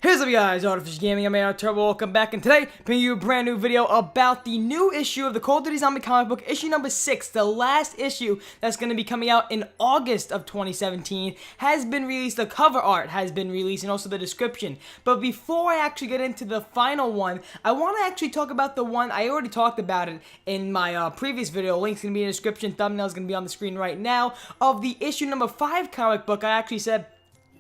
Here's up, guys, Richtofens Gaming. I'm Turbo. Welcome back, and today bringing you a brand new video about the new issue of the Call of Duty Zombie comic book, issue number 6, the last issue that's going to be coming out in August of 2017. Has been released. The cover art has been released, and also the description. But before I actually get into the final one, I want to actually talk about the one I already talked about it in my previous video. Link's going to be in the description. Thumbnail's going to be on the screen right now of the issue number 5 comic book. I actually said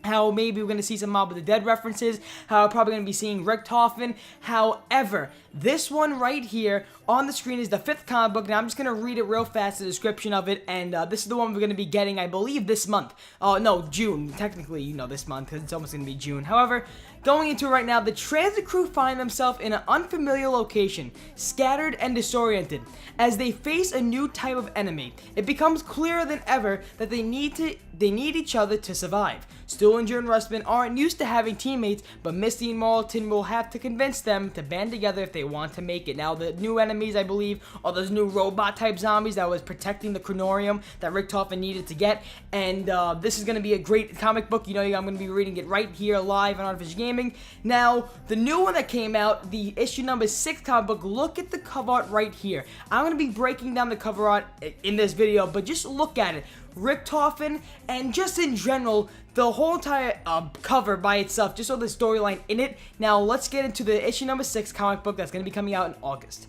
how maybe we're going to see some Mob of the Dead references, how we're probably going to be seeing Richtofens. However, this one right here on the screen is the 5th comic book. Now, I'm just going to read it real fast, the description of it, and this is the one we're going to be getting, I believe, this month. No, June. Technically, this month, because it's almost going to be June. However, going into it right now, the transit crew find themselves in an unfamiliar location, scattered and disoriented. As they face a new type of enemy, it becomes clearer than ever that they need each other to survive. Stillinger and Rustman aren't used to having teammates, but Misty and Marlton will have to convince them to band together if they want to make it. Now, the new enemies, I believe, are those new robot-type zombies that was protecting the Chronorium that Richtofens needed to get, and this is going to be a great comic book. I'm going to be reading it right here live on Richtofens Gaming. Now, the new one that came out, the issue number 6 comic book, look at the cover art right here. I'm going to be breaking down the cover art in this video, but just look at it. Richtofens, and just in general, the whole entire cover by itself, just so the storyline in it. Now, let's get into the issue number 6 comic book that's going to be coming out in August.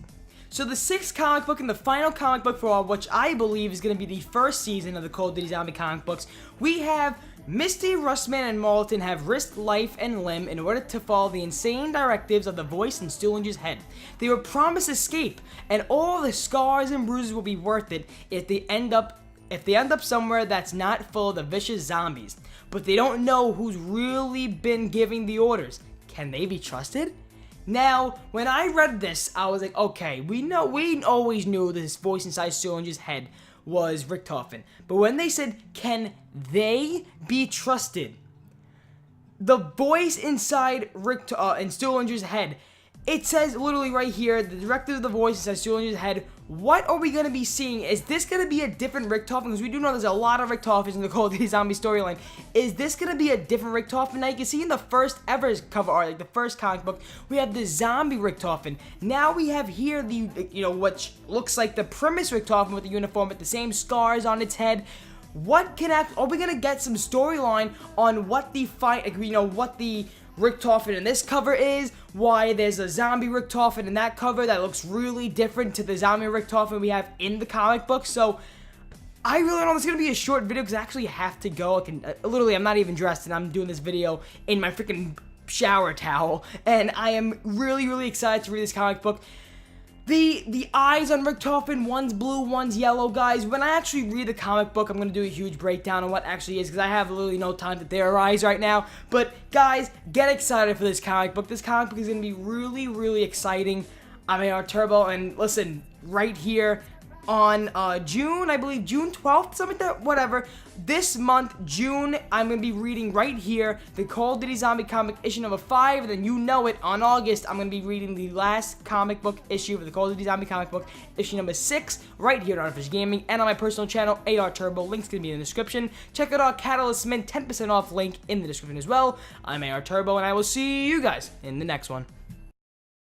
So the 6th comic book and the final comic book for which I believe is going to be the first season of the Call of Duty Zombie comic books, we have Misty, Rustman, and Marlton have risked life and limb in order to follow the insane directives of the voice in Stillinger's head. They were promised escape, and all the scars and bruises will be worth it if they end up somewhere that's not full of the vicious zombies. But they don't know who's really been giving the orders. Can they be trusted? Now, when I read this, I was like, okay, we always knew this voice inside Stillinger's head was Richtofens. But when they said, can they be trusted? The voice inside in Stillinger's head, it says literally right here, the director of the voice inside Stillinger's head. What are we going to be seeing? Is this going to be a different Richtofens? Because we do know there's a lot of Richtofens in the Call of Duty Zombie storyline. Is this going to be a different Richtofens? Now, you can see in the first ever cover art, like the first comic book, we have the zombie Richtofens. Now we have here the, what looks like the premise Richtofens with the uniform with the same scars on its head. Are we going to get some storyline on what the what the Richtofens in this cover is, why there's a zombie Richtofens in that cover that looks really different to the zombie Richtofens we have in the comic book. So I really don't know. It's going to be a short video because I actually have to go. Literally, I'm not even dressed, and I'm doing this video in my freaking shower towel, and I am really, really excited to read this comic book. The eyes on Richtofens, one's blue, one's yellow, guys. When I actually read the comic book, I'm going to do a huge breakdown on what actually is, because I have literally no time to theorize right now. But, guys, get excited for this comic book. This comic book is going to be really, really exciting. I'm Turbo, and listen, right here on June, I believe June 12th, something like that, whatever. This month, June, I'm going to be reading right here the Call of Duty Zombie comic issue number 5, and then on August, I'm going to be reading the last comic book issue of the Call of Duty Zombie comic book issue number 6 right here on Richtofens Gaming and on my personal channel, Turbo. Link's going to be in the description. Check out our Catalyst Mint 10% off link in the description as well. I'm Turbo, and I will see you guys in the next one.